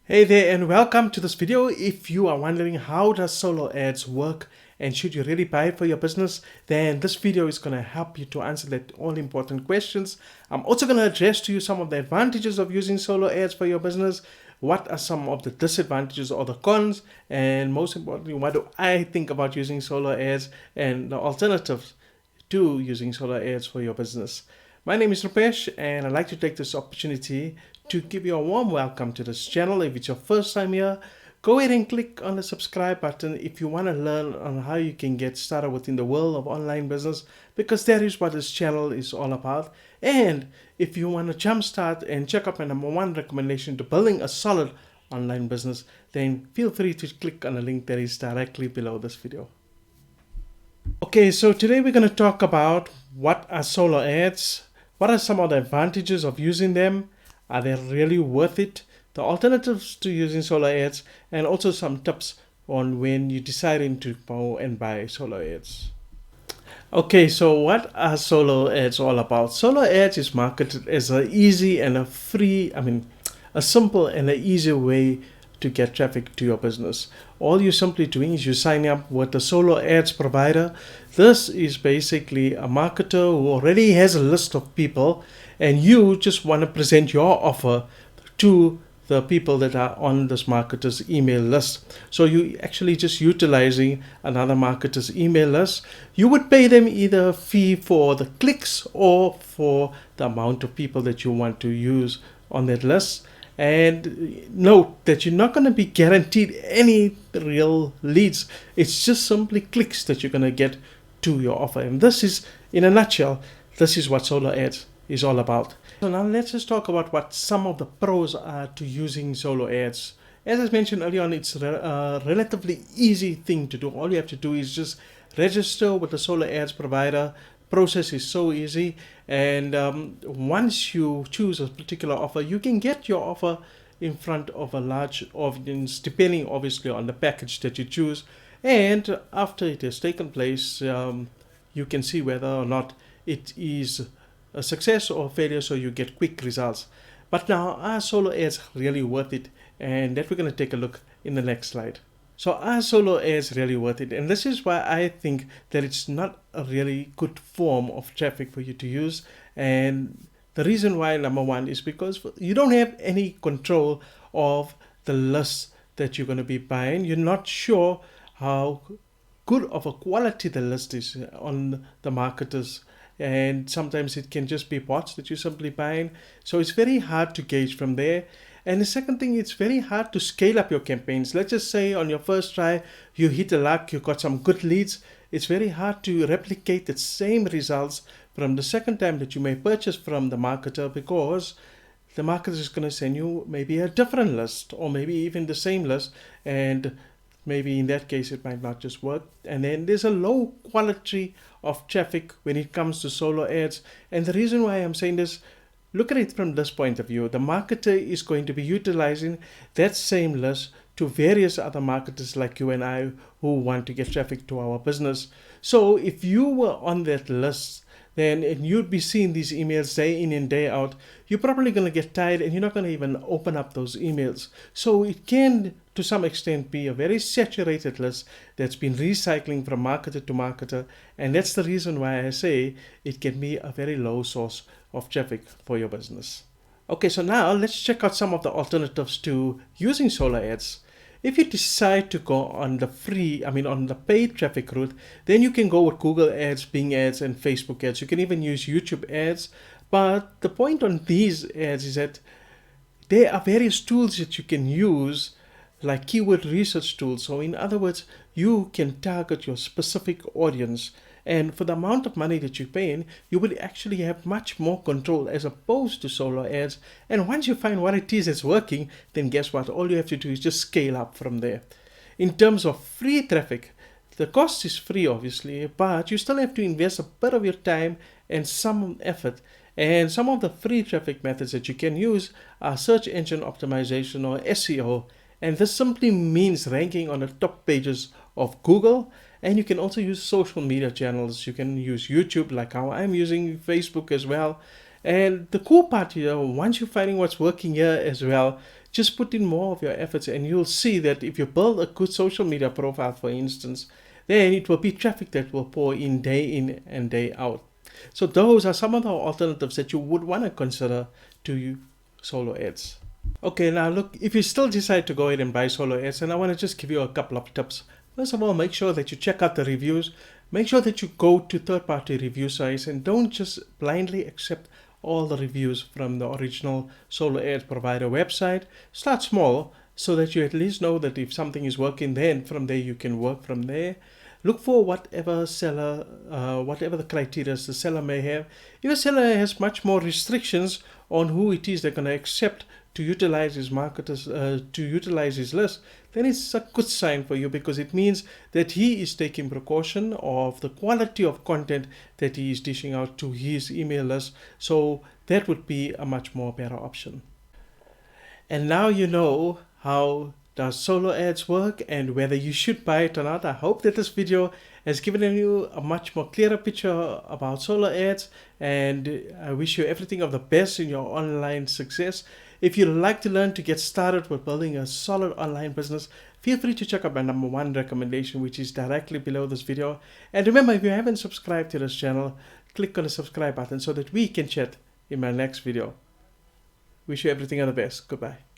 Hey there and welcome to this video. If you are wondering how does solo ads work and should you really buy it for your business, then this video is going to help you to answer that all important questions. I'm also going to address to you some of the advantages of using solo ads for your business. What are some of the disadvantages or the cons? And most importantly, what do I think about using solo ads and the alternatives to using solo ads for your business? My name is Rupesh and I'd like to take this opportunity to give you a warm welcome to this channel. If it's your first time here, go ahead and click on the subscribe button if you want to learn on how you can get started within the world of online business, because that is what this channel is all about. And if you want to jumpstart and check out my number one recommendation to building a solid online business, then feel free to click on the link that is directly below this video. Okay, so today we're going to talk about what are solo ads, what are some of the advantages of using them, are they really worth it, the alternatives to using solo ads, and also some tips on when you're deciding to go and buy solo ads. Okay, so what are solo ads all about? Solo ads is marketed as a easy and a free, a simple and an easy way to get traffic to your business. All you're simply doing is you sign up with the solo ads provider. This is basically a marketer who already has a list of people, and you just want to present your offer to the people that are on this marketer's email list. So you actually just utilizing another marketer's email list. You would pay them either a fee for the clicks or for the amount of people that you want to use on that list. And note that you're not going to be guaranteed any real leads. It's just simply clicks that you're going to get to your offer. And this is, in a nutshell, this is what solo ads is all about. So now let's just talk about what some of the pros are to using solo ads. As I mentioned earlier on, it's a relatively easy thing to do. All you have to do is just register with the solo ads provider. Process is so easy, and once you choose a particular offer, you can get your offer in front of a large audience, depending obviously on the package that you choose. And after it has taken place, you can see whether or not it is a success or a failure, so you get quick results. But now, are solo ads really worth it? And that we're going to take a look in the next slide. So are solo ads really worth it? And this is why I think that it's not a really good form of traffic for you to use. And the reason why, number one, is because you don't have any control of the lists that you're going to be buying. You're not sure how good of a quality the list is on the marketers, and sometimes it can just be bots that you're simply buying. So it's very hard to gauge from there. And the second thing, it's very hard to scale up your campaigns. Let's just say on your first try, you hit a luck, you got some good leads. It's very hard to replicate the same results from the second time that you may purchase from the marketer, because the marketer is going to send you maybe a different list or maybe even the same list, and maybe in that case it might not just work. And then there's a low quality of traffic when it comes to solo ads. And the reason why I'm saying this, look at it from this point of view. The marketer is going to be utilizing that same list to various other marketers like you and I who want to get traffic to our business. So if you were on that list, then and you'd be seeing these emails day in and day out, you're probably going to get tired and you're not going to even open up those emails. So it can, to some extent, be a very saturated list that's been recycling from marketer to marketer. And that's the reason why I say it can be a very low source of traffic for your business. Okay, so now let's check out some of the alternatives to using solo ads. If you decide to go on the paid traffic route, then you can go with Google ads, Bing ads, and Facebook ads. You can even use YouTube ads. But the point on these ads is that there are various tools that you can use, like keyword research tools. So in other words, you can target your specific audience. And for the amount of money that you're paying, you will actually have much more control as opposed to solo ads. And once you find what it is that's working, then guess what? All you have to do is just scale up from there. In terms of free traffic, the cost is free, obviously, but you still have to invest a bit of your time and some effort. And some of the free traffic methods that you can use are search engine optimization or SEO. And this simply means ranking on the top pages of Google. And you can also use social media channels. You can use YouTube, like how I'm using Facebook as well. And the cool part here, once you're finding what's working here as well, just put in more of your efforts, and you'll see that if you build a good social media profile, for instance, then it will be traffic that will pour in and day out. So those are some of the alternatives that you would want to consider to solo ads. Okay, now look, if you still decide to go ahead and buy solo ads, and I want to just give you a couple of tips. First of all, make sure that you check out the reviews. Make sure that you go to third-party review sites and don't just blindly accept all the reviews from the original solo ads provider website. Start small so that you at least know that if something is working, then from there you can work from there. Look for whatever seller, whatever the criteria the seller may have. If a seller has much more restrictions on who it is they're going to accept to utilize his marketers, to utilize his list, then it's a good sign for you, because it means that he is taking precaution of the quality of content that he is dishing out to his email list. So that would be a much more better option. And now you know how does solo ads work and whether you should buy it or not. I hope that this video has given you a much more clearer picture about solo ads, and I wish you everything of the best in your online success. If you'd like to learn to get started with building a solid online business, feel free to check out my #1 recommendation, which is directly below this video. And remember, if you haven't subscribed to this channel, click on the subscribe button so that we can chat in my next video. Wish you everything of the best. Goodbye.